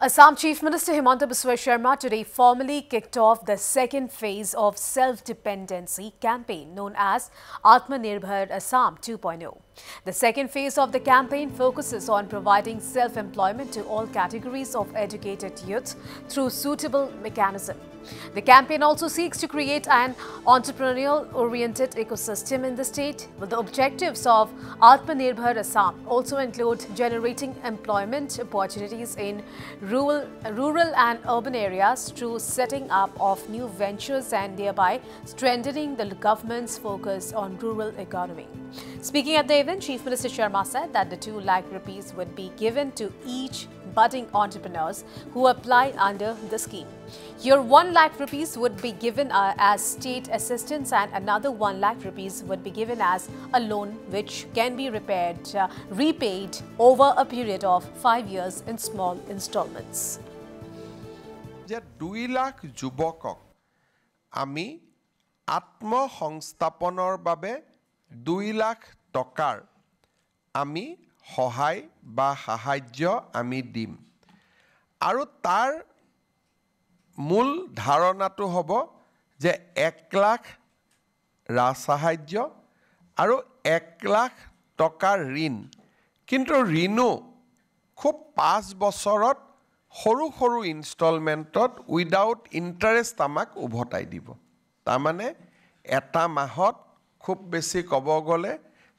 Assam Chief Minister Himanta Biswa Sharma today formally kicked off the second phase of self-dependency campaign known as Atmanirbhar Assam 2.0. The second phase of the campaign focuses on providing self-employment to all categories of educated youth through suitable mechanism. The campaign also seeks to create an entrepreneurial-oriented ecosystem in the state, with the objectives of Atmanirbhar Assam also include generating employment opportunities in rural and urban areas through setting up of new ventures and thereby strengthening the government's focus on rural economy. Speaking at the event, Chief Minister Sharma said that the 2 lakh rupees would be given to each budding entrepreneurs who apply under the scheme. Here, 1 lakh rupees would be given as state assistance and another 1 lakh rupees would be given as a loan which can be repaid over a period of 5 years in small installments. 2 lakh যুৱকক আমি আত্মসংস্থাপনৰ বাবে 2 লাখ টকাৰ আমি সহায় বা সাহায্য আমি দিম আৰু তাৰ মূল ধাৰণাটো হ'ব যে 1 লাখ সাহায্য আৰু 1 লাখ টকাৰ ঋণ কিন্তু ঋণো খুব 5 বছৰত সৰু ইনষ্টলমেন্টত উইদাউট ইন্টাৰেষ্ট আমাক উভতাই দিব তাৰ মানে এটা মাহত খুব বেছি ক'ব গ'লে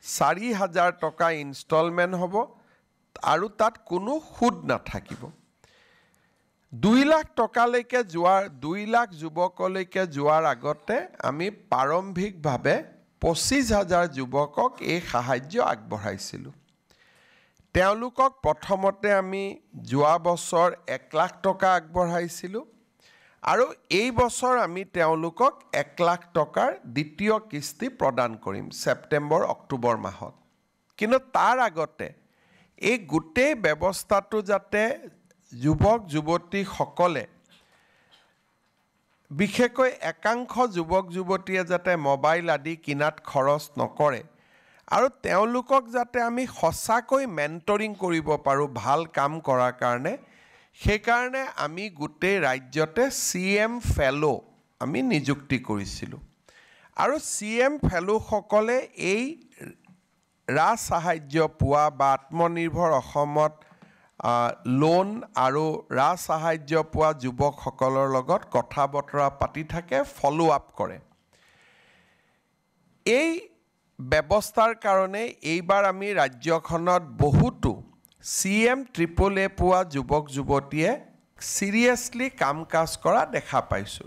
4000 টকা ইনষ্টলমেন্ট হ'ব আৰু তাত কোনো সুদ নাথাকিব 2 লাখ টকালৈকে যোৱাৰ 2 লাখ যুৱকলৈকে যোৱাৰ আগতে আমি প্ৰাৰম্ভিকভাৱে 25000 যুৱকক এই সাহায্য আগবঢ়াইছিলোঁ তেওঁলোকক প্ৰথমতে আমি যোৱা বছৰ 1 লাখ টকা আগবঢ়াইছিলোঁ আৰু এই বছৰ আমি তেওঁলোকক 1 লাখ টকাৰ দ্বিতীয় কিস্তি প্ৰদান কৰিম সেপ্টেম্বৰ অক্টোবৰ মাহত কিন্তু তাৰ আগতে এই গোটেই ব্যৱস্থাটো যাতে যুৱক যুৱতী সকলে বিশেষকৈ একাংশ যুৱক যুৱতীয়ে যাতে মোবাইল আদি কিনাত খৰচ নকৰে আৰু তেওঁলোকক যাতে আমি সঁচাকৈ মেন্টৰিং কৰিব পাৰো ভাল কাম কৰাৰ কাৰণে সেই কাৰণে আমি গোটেই ৰাজ্যতে সিএম ফেলো আমি নিযুক্তি কৰিছিলোঁ আৰু সিএম ফেলো সকলে এই সাহায্য পোৱা বা আত্মনিৰ্ভৰ অসমত লোন আৰু সাহায্য পোৱা যুৱকসকলৰ লগত কথা বতৰা পাতি থাকে ফলো আপ কৰে এই ব্যৱস্থাৰ কাৰণে এইবাৰ আমি ৰাজ্যখনত বহুতো CM AAA পোৱা যুৱক যুৱতীয়ে সিৰিয়াসলি কাম কাজ কৰা দেখা পাইছো